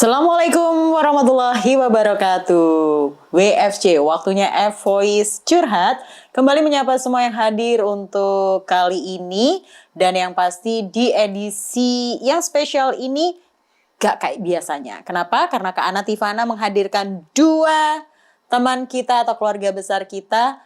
Assalamualaikum warahmatullahi wabarakatuh. WFC, waktunya F Voice Curhat. Kembali menyapa semua yang hadir untuk kali ini. Dan yang pasti di edisi yang spesial ini gak kayak biasanya. Kenapa? Karena Kak Ana Tifana menghadirkan dua teman kita atau keluarga besar kita.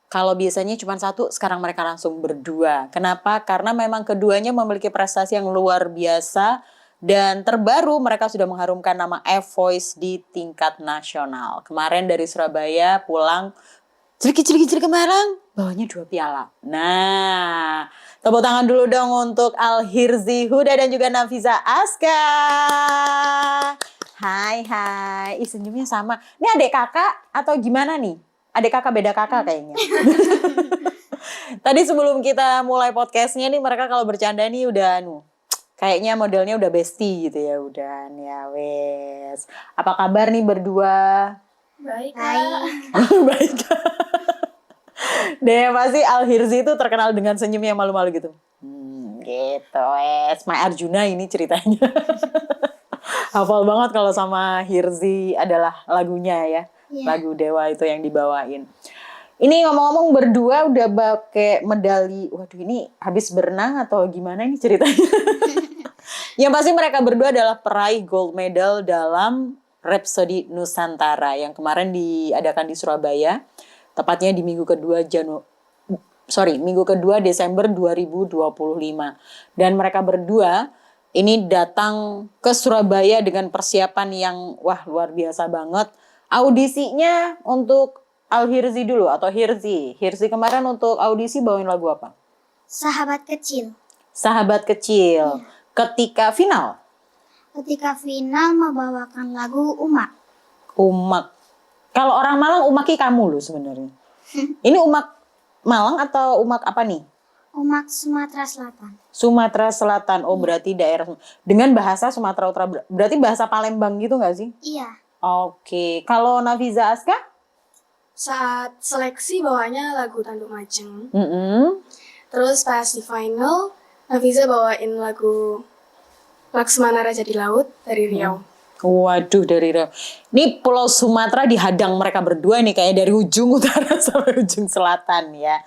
Kalau biasanya cuma satu, sekarang mereka langsung berdua. Kenapa? Karena memang keduanya memiliki prestasi yang luar biasa. Dan terbaru mereka sudah mengharumkan nama F Voice di tingkat nasional. Kemarin dari Surabaya pulang, celik ke Malang, bawanya 2 piala. Nah, tepuk tangan dulu dong untuk Al-Hirzi Huda dan juga Nafisa Aska. Hai. Ih, senyumnya sama. Ini adik kakak atau gimana nih? Adik kakak beda kakak kayaknya. Tadi sebelum kita mulai podcastnya nih, mereka kalau bercanda nih udah kayaknya modelnya udah bestie gitu ya, udah ya wes. Apa kabar nih berdua? Baik. Baik. Deh pasti Al-Hirzi itu terkenal dengan senyumnya malu-malu gitu. Gitu wes. My Arjuna ini ceritanya. Hafal banget kalau sama Hirzi adalah lagunya ya. Lagu Dewa itu yang dibawain. Ini ngomong-ngomong berdua udah pakai medali. Waduh, ini habis berenang atau gimana ini ceritanya? Yang pasti mereka berdua adalah peraih gold medal dalam Rhapsody Nusantara yang kemarin diadakan di Surabaya. Tepatnya di minggu kedua Desember 2025. Dan mereka berdua ini datang ke Surabaya dengan persiapan yang luar biasa banget. Audisinya untuk Al-Hirzi dulu atau Hirzi. Hirzi kemarin untuk audisi bawain lagu apa? Sahabat Kecil. Sahabat Kecil. Iya. Ketika final Membawakan lagu Umak. Umak. Kalau orang Malang umaki kamu loh sebenarnya. Ini umak Malang atau umak apa nih? Umak Sumatera Selatan. Sumatera Selatan. Oh, berarti daerah dengan bahasa Sumatera Utara. Berarti bahasa Palembang gitu nggak sih? Iya. Oke. Kalau Nafisa Aska? Saat seleksi bawanya lagu Tanduk Majeng. Terus pas di final, Nafisa bawain lagu Laksmana Raja di Laut dari Riau. Waduh, dari Riau. Ini Pulau Sumatera dihadang mereka berdua nih kayak dari ujung utara sampai ujung selatan ya.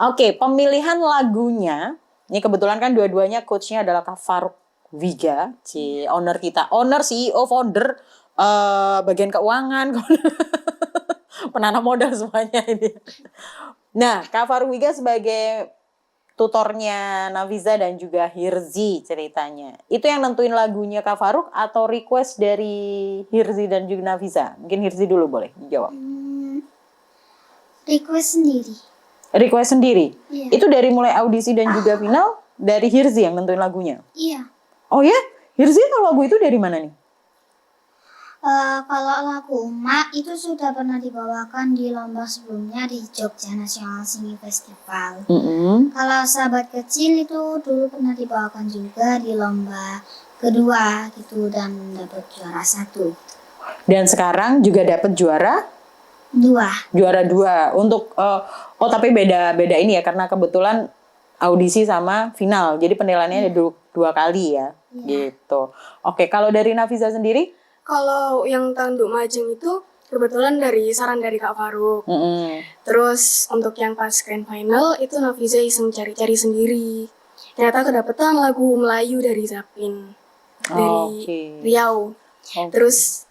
Oke, pemilihan lagunya. Ini kebetulan kan dua-duanya coachnya adalah Kak Faruk Wiga, owner kita. Owner, CEO, founder, bagian keuangan, penanam modal semuanya ini. Nah, Kak Faruk Wiga sebagai tutornya Nafisa dan juga Hirzi ceritanya. Itu yang nentuin lagunya Kak Faruk atau request dari Hirzi dan juga Nafisa? Mungkin Hirzi dulu boleh dijawab. Request sendiri. Request sendiri? Iya. Itu dari mulai audisi dan juga final dari Hirzi yang nentuin lagunya? Iya. Oh ya? Hirzi tahu lagu itu dari mana nih? Kalau lagu Umak itu sudah pernah dibawakan di lomba sebelumnya di Jogja National Singing Festival. Kalau Sahabat Kecil itu dulu pernah dibawakan juga di lomba kedua gitu dan dapat juara 1. Dan sekarang juga dapat juara 2. Juara 2 untuk tapi beda ini ya karena kebetulan audisi sama final. Jadi penilaiannya ada 2 kali ya. Gitu. Oke, kalau dari Nafisa sendiri? Kalau yang Tanduk Majeng itu kebetulan dari saran dari Kak Faruk. Terus untuk yang pas grand final itu Nafisa iseng cari-cari sendiri. Ternyata kedapetan lagu Melayu dari Zapin. Dari Riau. Terus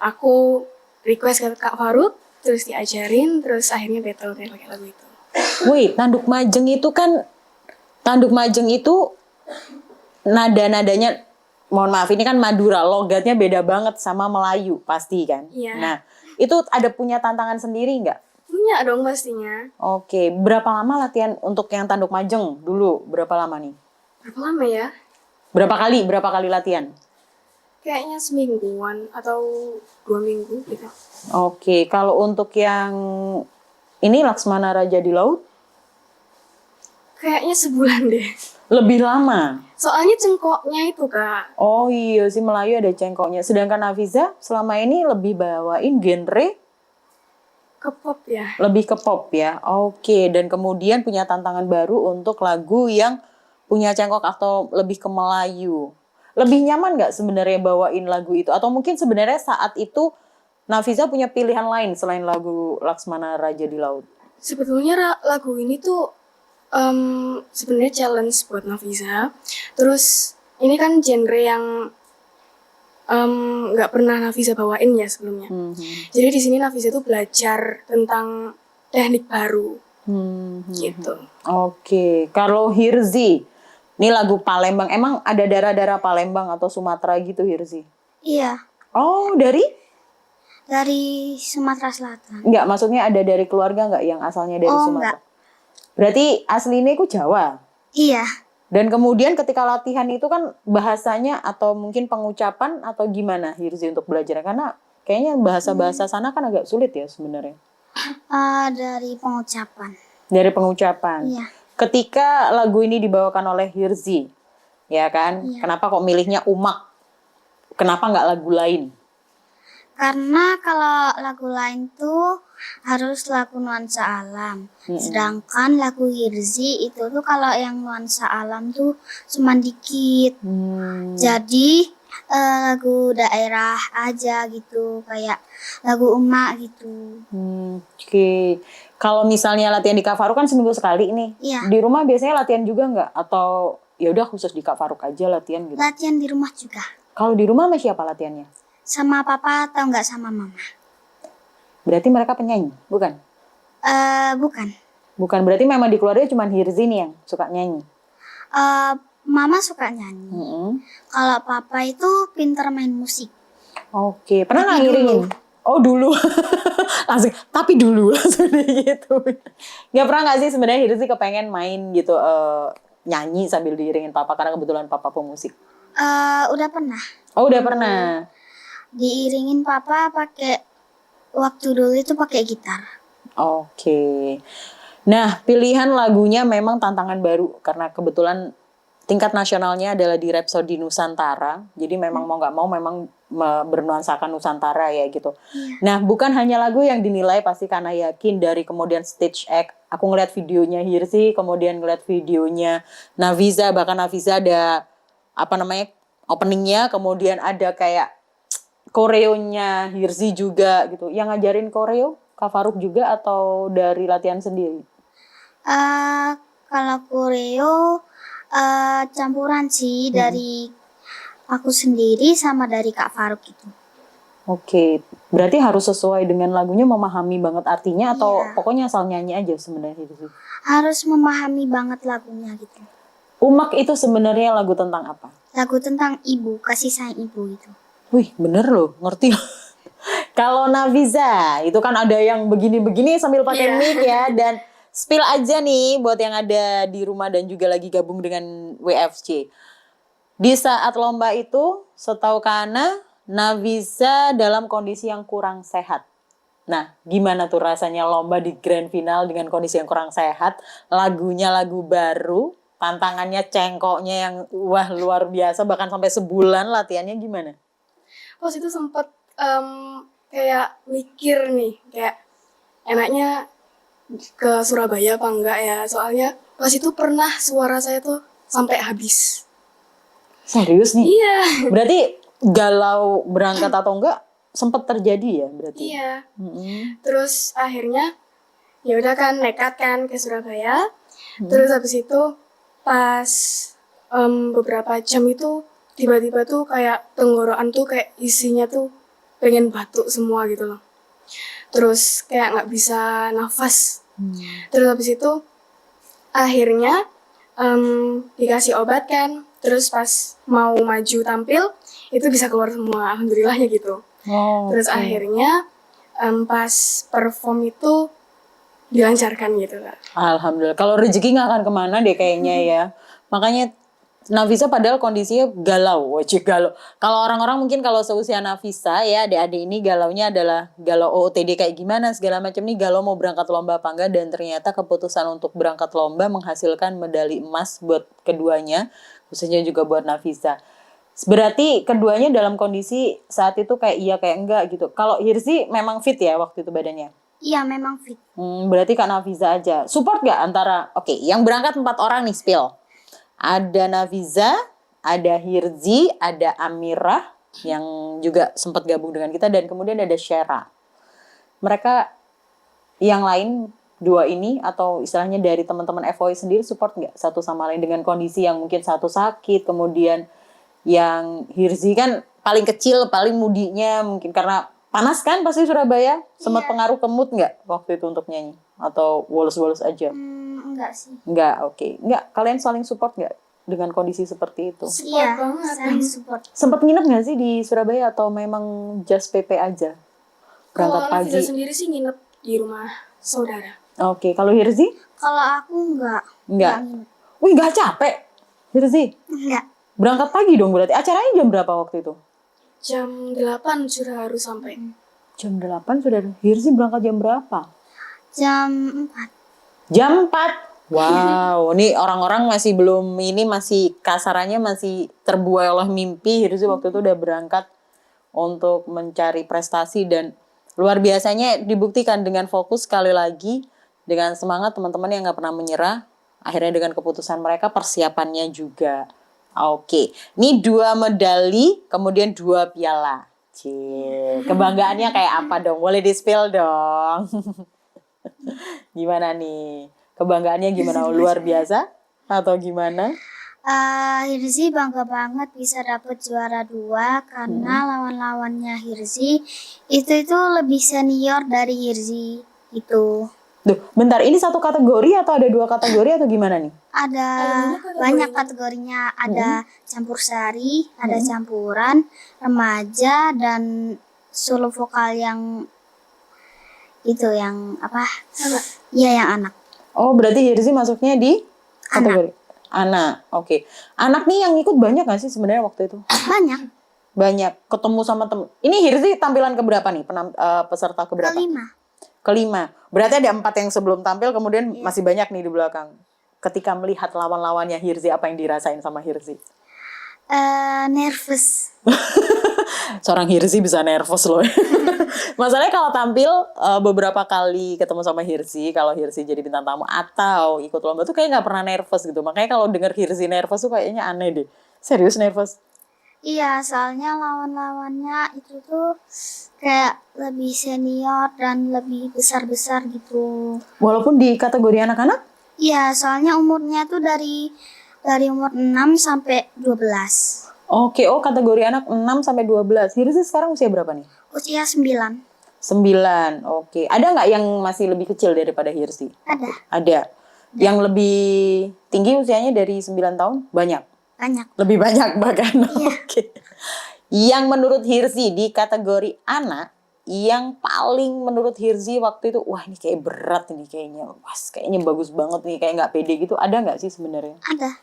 aku request ke Kak Faruk, terus diajarin, terus akhirnya battle pakai lagu itu. Wait, Tanduk Majeng itu nada-nadanya, mohon maaf ini kan Madura, logatnya beda banget sama Melayu pasti kan? Iya. Nah, itu ada punya tantangan sendiri nggak? Punya dong pastinya. Oke, berapa lama latihan untuk yang Tanduk Majeng dulu? Berapa lama nih? Berapa lama ya? Berapa kali latihan? Kayaknya semingguan atau 2 minggu gitu. Oke, kalau untuk yang ini Laksmana Raja di Laut? Kayaknya sebulan deh. Lebih lama? Soalnya cengkoknya itu, Kak. Oh iya sih, Melayu ada cengkoknya. Sedangkan Nafisa selama ini lebih bawain genre? Ke pop ya. Lebih ke pop ya. Oke, dan kemudian punya tantangan baru untuk lagu yang punya cengkok atau lebih ke Melayu. Lebih nyaman nggak sebenarnya bawain lagu itu? Atau mungkin sebenarnya saat itu Nafisa punya pilihan lain selain lagu Laksmana Raja di Laut? Sebetulnya lagu ini tuh sebenarnya challenge buat Nafisa. Terus ini kan genre yang nggak pernah Nafisa bawain ya sebelumnya. Jadi di sini Nafisa tuh belajar tentang teknik baru gitu. Oke, kalau Hirzi, ini lagu Palembang. Emang ada darah-darah Palembang atau Sumatera gitu Hirzi? Iya, Oh, dari? dari Sumatera Selatan. Enggak, maksudnya ada dari keluarga enggak yang asalnya dari Oh, Sumatera? enggak. Berarti aslinya ku Jawa. Iya, Dan kemudian ketika latihan itu kan bahasanya atau mungkin pengucapan atau gimana Hirzi untuk belajar? Karena kayaknya bahasa-bahasa sana kan agak sulit ya sebenarnya. dari pengucapan. Dari pengucapan. Iya. Ketika lagu ini dibawakan oleh Hirzi, ya kan? Iya. Kenapa kok milihnya Umak? Kenapa nggak lagu lain? Karena kalau lagu lain tuh harus lagu nuansa alam. Sedangkan lagu Hirzi itu tuh kalau yang nuansa alam tuh cuma dikit. Jadi lagu daerah aja gitu, kayak lagu emak gitu. Oke. Kalau misalnya latihan di Kak Faruk kan seminggu sekali nih. Iya. Di rumah biasanya latihan juga nggak? Atau ya udah khusus di Kak Faruk aja latihan gitu? Latihan di rumah juga. Kalau di rumah sama siapa latihannya? Sama papa atau enggak sama mama? Berarti mereka penyanyi, bukan? Bukan. Bukan, berarti memang di keluarga cuma Hirzi nih yang suka nyanyi. Mama suka nyanyi. Kalau papa itu pinter main musik. Oke, pernah nggak ngiringin? Oh dulu, langsung. Tapi dulu langsung gitu. Nggak pernah nggak sih sebenarnya Hirzi kepengen main gitu, nyanyi sambil diiringin papa karena kebetulan papa pemusik. Udah pernah. Oh udah pernah. Diiringin papa pakai waktu dulu itu pakai gitar. Oke. Nah, pilihan lagunya memang tantangan baru karena kebetulan tingkat nasionalnya adalah di Rhapsody Nusantara. Jadi memang mau nggak mau memang bernuansakan Nusantara ya gitu. Nah, bukan hanya lagu yang dinilai pasti karena yakin dari kemudian stage act. Aku ngeliat videonya Hirzi, kemudian ngeliat videonya Naviza, bahkan Naviza ada apa namanya openingnya, kemudian ada kayak koreonya Hirzi juga gitu. Yang ngajarin koreo Kak Faruk juga atau dari latihan sendiri? Kalau koreo campuran sih dari aku sendiri sama dari Kak Faruk itu. Oke, berarti harus sesuai dengan lagunya, memahami banget artinya atau Iya. pokoknya asal nyanyi aja sebenarnya Hirzi? Harus memahami banget lagunya gitu. Umak itu sebenarnya lagu tentang apa? Lagu tentang ibu, kasih sayang ibu gitu. Wih, bener loh, ngerti. Kalau Naviza, itu kan ada yang begini-begini sambil pakai mic ya. Dan spill aja nih buat yang ada di rumah dan juga lagi gabung dengan WFC. Di saat lomba itu, setahu Kana, Naviza dalam kondisi yang kurang sehat. Nah, gimana tuh rasanya lomba di grand final dengan kondisi yang kurang sehat? Lagunya lagu baru, tantangannya cengkoknya yang wah luar biasa, bahkan sampai sebulan latihannya gimana? Pas itu sempet kayak mikir nih, kayak enaknya ke Surabaya apa enggak ya. Soalnya pas itu pernah suara saya tuh sampai habis. Serius nih? Iya. Berarti galau berangkat atau enggak sempat terjadi ya berarti? Iya. Terus akhirnya ya udah kan nekat kan ke Surabaya. Terus habis itu pas beberapa jam itu tiba-tiba tuh kayak tenggorokan tuh kayak isinya tuh pengen batuk semua gitu loh. Terus kayak nggak bisa nafas. Terus habis itu akhirnya dikasih obat kan. Terus pas mau maju tampil itu bisa keluar semua, alhamdulillahnya gitu. Terus akhirnya pas perform itu dilancarkan gitu Kak. Alhamdulillah. Kalau rezeki nggak akan kemana deh kayaknya ya. Makanya Nafisa padahal kondisinya galau, wajib galau. Kalau orang-orang mungkin kalau seusia Nafisa ya, adik-adik ini galaunya adalah galau OOTD kayak gimana segala macam nih, galau mau berangkat lomba apa enggak, dan ternyata keputusan untuk berangkat lomba menghasilkan medali emas buat keduanya, khususnya juga buat Nafisa. Berarti keduanya dalam kondisi saat itu kayak iya kayak enggak gitu. Kalau Hirzi memang fit ya waktu itu badannya? Iya, memang fit. Berarti Kak Nafiza aja. Support gak antara, oke, yang berangkat 4 orang nih spill. Ada Nafiza, ada Hirzi, ada Amirah yang juga sempat gabung dengan kita, dan kemudian ada Syera. Mereka yang lain dua ini atau istilahnya dari teman-teman FOI sendiri support nggak satu sama lain dengan kondisi yang mungkin satu sakit, kemudian yang Hirzi kan paling kecil, paling mudinya mungkin karena panas kan pasti Surabaya, sempat pengaruh ke mood nggak waktu itu untuk nyanyi atau woles-woles aja? Enggak sih. Enggak, oke. Enggak, kalian saling support nggak dengan kondisi seperti itu? Iya, banget. saling support. Sempat nginep nggak sih di Surabaya atau memang just PP aja? Berangkat Kalau pagi. Nafisa sendiri sih nginep di rumah saudara. Oke, kalau Hirzi? Kalau aku enggak. Enggak. nginep. Wih, nggak capek. Hirzi, Enggak. berangkat pagi dong berarti. Acaranya jam berapa waktu itu? Jam 8 sudah harus sampai. Jam 8 sudah. Hirzi berangkat jam berapa? Jam 4. Jam 4. Wow, ini orang-orang masih belum, ini masih kasarannya masih terbuai oleh mimpi. Hirzi waktu itu udah berangkat untuk mencari prestasi dan luar biasanya dibuktikan dengan fokus sekali lagi, dengan semangat teman-teman yang nggak pernah menyerah. Akhirnya dengan keputusan mereka, persiapannya juga. Oke, ini 2 medali, kemudian 2 piala. Cie, kebanggaannya kayak apa dong? Boleh di-spill dong. Gimana nih? Kebanggaannya gimana? Luar biasa? Atau gimana? Hirzi bangga banget bisa dapet juara 2 karena lawan-lawannya Hirzi itu lebih senior dari Hirzi itu. Duh, bentar, ini satu kategori atau ada 2 kategori atau gimana nih? Ada banyak kategorinya, ada campur sari, ada campuran, remaja dan solo vokal yang itu yang apa? Iya yang anak. Oh, berarti Hirzi masuknya di kategori anak. Oke. Anak nih yang ikut banyak gak sih sebenarnya waktu itu? Banyak. Banyak. Ketemu sama temen. Ini Hirzi tampilan keberapa nih? Peserta keberapa? Kelima. Berarti ada 4 yang sebelum tampil, kemudian masih banyak nih di belakang. Ketika melihat lawan-lawannya Hirzi, apa yang dirasain sama Hirzi? Nervous. Seorang Hirzi bisa nervous loh. Masalahnya kalau tampil beberapa kali ketemu sama Hirzi, kalau Hirzi jadi bintang tamu atau ikut lomba tuh kayak nggak pernah nervous gitu. Makanya kalau denger Hirzi nervous tuh kayaknya aneh deh. Serius nervous? Iya, soalnya lawan-lawannya itu tuh kayak lebih senior dan lebih besar-besar gitu. Walaupun di kategori anak-anak? Iya, soalnya umurnya tuh dari umur 6 sampai 12. Oke, oh kategori anak 6 sampai 12. Hirzi sekarang usia berapa nih? Usia 9. 9, oke. Ada nggak yang masih lebih kecil daripada Hirzi? Ada. Ada. Yang lebih tinggi usianya dari 9 tahun? Banyak? Banyak. Lebih banyak bahkan? Iya. Oke. Yang menurut Hirzi di kategori anak, yang paling menurut Hirzi waktu itu, wah ini kayak berat ini kayaknya. Wah kayaknya bagus banget nih, kayak nggak pede gitu. Ada nggak sih sebenarnya? Ada.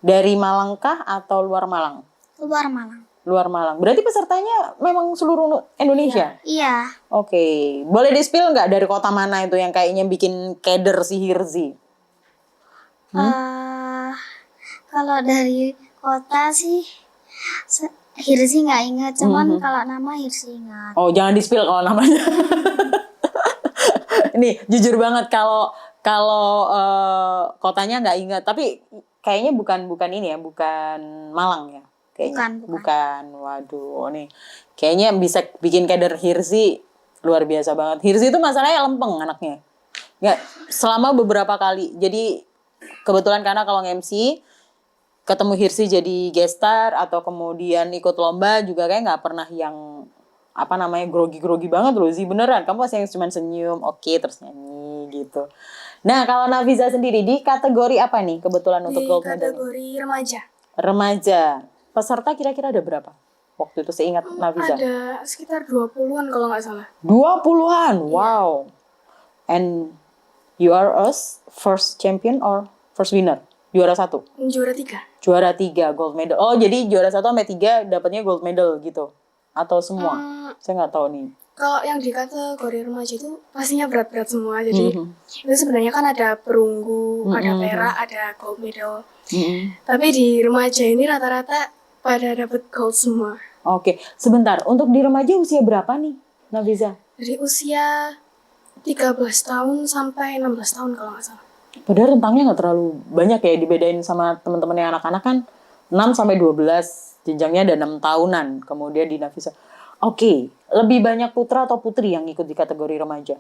Dari Malang kah atau luar Malang? Luar Malang. Luar Malang. Berarti pesertanya memang seluruh Indonesia? Iya. Oke. Boleh di-spill nggak dari kota mana itu yang kayaknya bikin keder si Hirzi? Kalau dari kota sih Hirzi nggak ingat, cuman kalau nama Hirzi ingat. Oh, jangan di-spill kalau namanya. Nih, jujur banget kalau kotanya nggak ingat, tapi kayaknya bukan ini ya, bukan Malang ya. Kayaknya. Bukan. Waduh, nih. Kayaknya bisa bikin keder Hirzi luar biasa banget. Hirzi itu masalahnya lempeng anaknya. Nggak, selama beberapa kali. Jadi kebetulan karena kalau nge-MC ketemu Hirzi jadi guest star atau kemudian ikut lomba juga kayak nggak pernah yang apa namanya grogi-grogi banget loh Zi, beneran. Kamu pasti yang cuma senyum, oke, terus nyanyi gitu. Nah, kalau Nafisa sendiri di kategori apa nih kebetulan untuk gold medal? Di kategori remaja. Remaja. Peserta kira-kira ada berapa? Waktu itu seingat Nafisa. Ada sekitar 20-an kalau nggak salah. 20-an, wow. And you are us first champion or first winner? Juara 1? Juara 3. Juara 3 gold medal. Oh, jadi juara 1 sampai 3 dapatnya gold medal gitu? Atau semua? Saya nggak tahu nih. Kalau yang di kategori remaja itu pastinya berat-berat semua. Jadi itu sebenarnya kan ada perunggu, ada perak, ada gold medal. Tapi di remaja ini rata-rata pada dapat gold semua. Oke, sebentar. Untuk di remaja usia berapa nih, Nafisa? Dari usia 13 tahun sampai 16 tahun kalau nggak salah. Padahal rentangnya nggak terlalu banyak ya, dibedain sama teman-teman yang anak-anak kan 6 sampai 12, jenjangnya ada 6 tahunan. Kemudian di Nafisa. Oke, lebih banyak putra atau putri yang ikut di kategori remaja?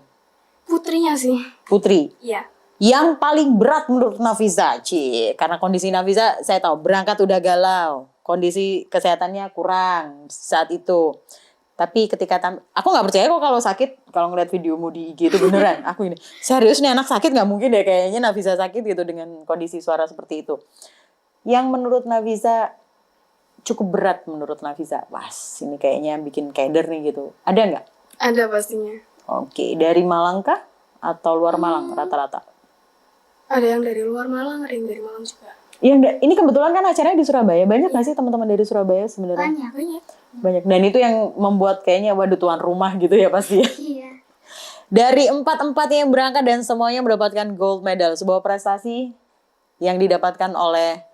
Putrinya sih. Putri. Iya. Yang paling berat menurut Nafisa, karena kondisi Nafisa saya tahu berangkat udah galau, kondisi kesehatannya kurang saat itu. Tapi ketika aku nggak percaya kok kalau sakit, kalau ngeliat videomu di IG itu beneran. Aku ini serius nih anak sakit, nggak mungkin deh kayaknya Nafisa sakit gitu dengan kondisi suara seperti itu. Yang menurut Nafisa cukup berat menurut Nafisa, ini kayaknya bikin keder nih gitu. Ada nggak? Ada pastinya. Oke, dari Malang kah atau luar Malang rata-rata? Ada yang dari luar Malang, ada yang dari Malang juga. Ini kebetulan kan acaranya di Surabaya. Banyak nggak sih teman-teman dari Surabaya sebenarnya? Banyak. Banyak. Dan itu yang membuat kayaknya waduh tuan rumah gitu ya pasti. Iya. Dari 4-empatnya yang berangkat dan semuanya mendapatkan gold medal. Sebuah prestasi yang didapatkan oleh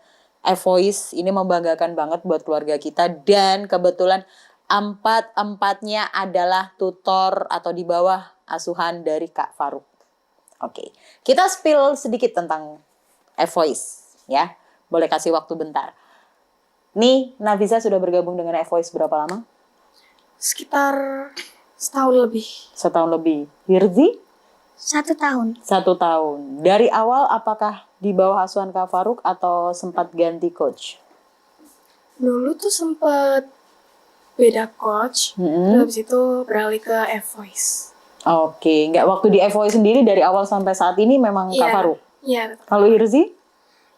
Voice ini membanggakan banget buat keluarga kita. Dan kebetulan 4-empatnya adalah tutor atau di bawah asuhan dari Kak Faruk. Oke, kita spill sedikit tentang Voice ya. Boleh kasih waktu bentar. Nih, Nafisa sudah bergabung dengan Voice berapa lama? Sekitar setahun lebih. Setahun lebih. Hirzi? 1 tahun. 1 tahun. Dari awal apakah di bawah asuhan Kak Faruk atau sempat ganti coach? Dulu tuh sempet beda coach, terus habis itu beralih ke Voice. Oke, nggak waktu di Voice sendiri dari awal sampai saat ini memang Kak Faruk? Iya. Kalau Hirzi?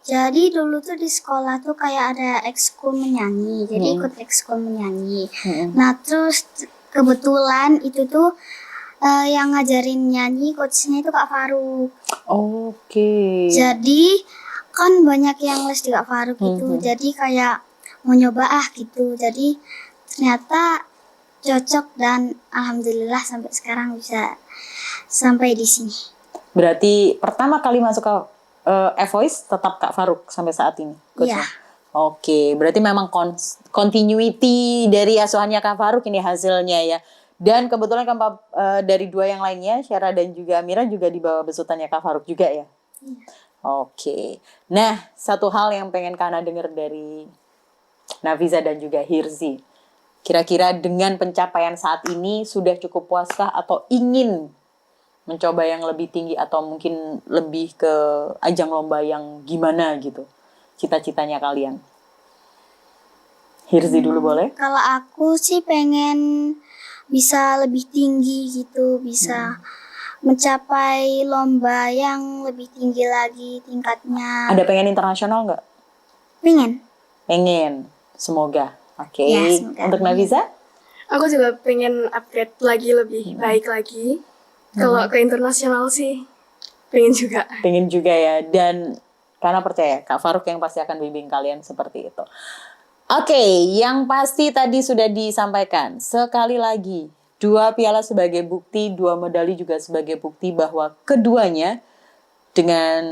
Jadi dulu tuh di sekolah tuh kayak ada ekskul menyanyi, jadi ikut ekskul menyanyi. Nah terus kebetulan itu tuh yang ngajarin nyanyi coachnya itu Kak Faruk. Oke. Jadi kan banyak yang les di Kak Faruk gitu, jadi kayak mau nyoba gitu. Jadi ternyata cocok dan alhamdulillah sampai sekarang bisa sampai di sini. Berarti pertama kali masuk ke Voice tetap Kak Faruk sampai saat ini? Iya. Oke, berarti memang continuity dari asuhannya Kak Faruk ini hasilnya ya. Dan kebetulan dari 2 yang lainnya, Syara dan juga Amira juga di bawah besutannya Kak Faruk juga ya? Iya. Oke. Nah, satu hal yang pengen Kana dengar dari Nafisa dan juga Hirzi. Kira-kira dengan pencapaian saat ini sudah cukup puaskah atau ingin mencoba yang lebih tinggi atau mungkin lebih ke ajang lomba yang gimana gitu? Cita-citanya kalian. Hirzi dulu boleh? Kalau aku sih pengen bisa lebih tinggi gitu, bisa mencapai lomba yang lebih tinggi lagi tingkatnya. Ada pengen internasional nggak? Pengen. Pengen. Semoga. Oke. Ya, semoga. Untuk Nafisa? Aku juga pengen upgrade lagi, lebih baik lagi. Kalau ke internasional sih, pengen juga. Pengen juga ya. Dan karena percaya Kak Faruk yang pasti akan bimbing kalian seperti itu. Oke, yang pasti tadi sudah disampaikan. Sekali lagi, 2 piala sebagai bukti, 2 medali juga sebagai bukti bahwa keduanya dengan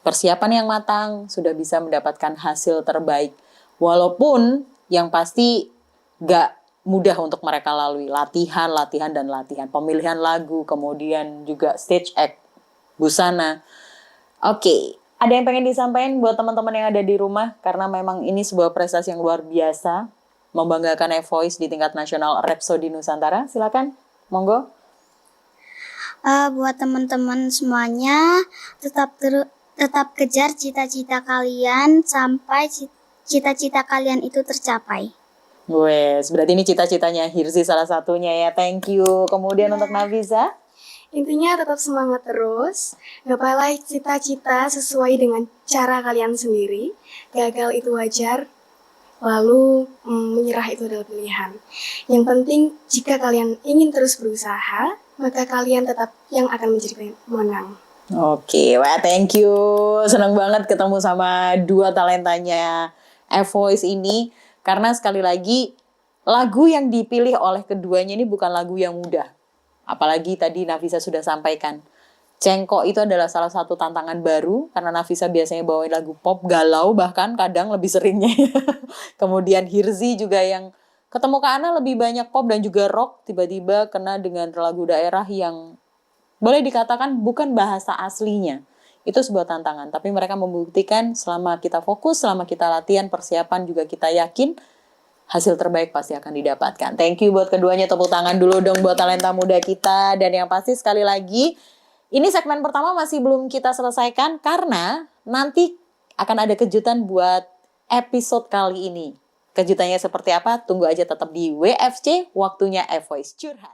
persiapan yang matang sudah bisa mendapatkan hasil terbaik. Walaupun yang pasti gak mudah untuk mereka lalui. Latihan, dan latihan. Pemilihan lagu, kemudian juga stage act, busana. Oke. Ada yang pengen disampaikan buat teman-teman yang ada di rumah? Karena memang ini sebuah prestasi yang luar biasa. Membanggakan Voice di tingkat nasional Rhapsody Nusantara. Silakan, monggo. Buat teman-teman semuanya, tetap kejar cita-cita kalian sampai cita-cita kalian itu tercapai. Wes, berarti ini cita-citanya Hirzi salah satunya ya. Thank you. Kemudian untuk Nafisa? Intinya tetap semangat terus, gapailah cita-cita sesuai dengan cara kalian sendiri. Gagal itu wajar, lalu menyerah itu adalah pilihan. Yang penting jika kalian ingin terus berusaha, maka kalian tetap yang akan menjadi pemenang. Oke, wah thank you. Senang banget ketemu sama 2 talentanya Voice ini. Karena sekali lagi, lagu yang dipilih oleh keduanya ini bukan lagu yang mudah. Apalagi tadi Nafisa sudah sampaikan. Cengkok itu adalah salah satu tantangan baru. Karena Nafisa biasanya bawain lagu pop galau, bahkan kadang lebih seringnya. Kemudian Hirzi juga yang ketemu Kak Ana lebih banyak pop dan juga rock. Tiba-tiba kena dengan lagu daerah yang boleh dikatakan bukan bahasa aslinya. itu sebuah tantangan. Tapi mereka membuktikan selama kita fokus, selama kita latihan, persiapan juga kita yakin hasil terbaik pasti akan didapatkan. Thank you buat keduanya, tepuk tangan dulu dong buat talenta muda kita. Dan yang pasti sekali lagi, ini segmen pertama masih belum kita selesaikan karena nanti akan ada kejutan buat episode kali ini. Kejutannya seperti apa? Tunggu aja tetap di WFC, waktunya F-Voice Curhat.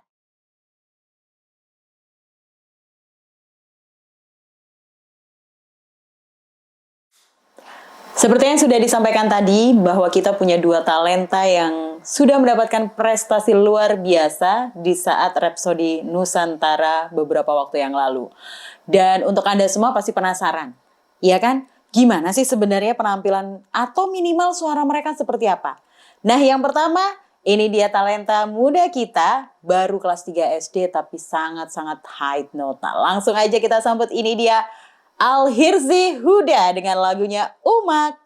Seperti yang sudah disampaikan tadi, bahwa kita punya dua talenta yang sudah mendapatkan prestasi luar biasa di saat Rhapsody Nusantara beberapa waktu yang lalu. Dan untuk Anda semua pasti penasaran, iya kan? Gimana sih sebenarnya penampilan atau minimal suara mereka seperti apa? Nah, yang pertama, ini dia talenta muda kita, baru kelas 3 SD tapi sangat-sangat high note. Langsung aja kita sambut, ini dia Al-Hirzi Huda dengan lagunya Umak.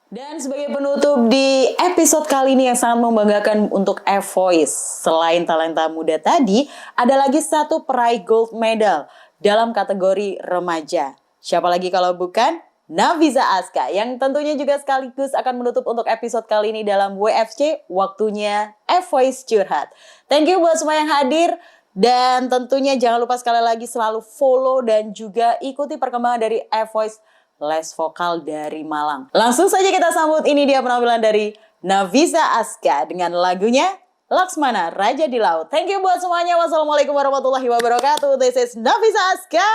Dan sebagai penutup di episode kali ini yang sangat membanggakan untuk F-Voice, selain talenta muda tadi, ada lagi satu peraih gold medal dalam kategori remaja. Siapa lagi kalau bukan Nafisa Aska, yang tentunya juga sekaligus akan menutup untuk episode kali ini dalam WFC, waktunya F-Voice Curhat. Thank you buat semua yang hadir, dan tentunya jangan lupa sekali lagi selalu follow dan juga ikuti perkembangan dari F-Voice Les Vokal dari Malang. Langsung saja kita sambut, ini dia penampilan dari Nafisa Aska dengan lagunya Laksmana Raja di Laut. Thank you buat semuanya. Wassalamualaikum warahmatullahi wabarakatuh. This is Nafisa Aska.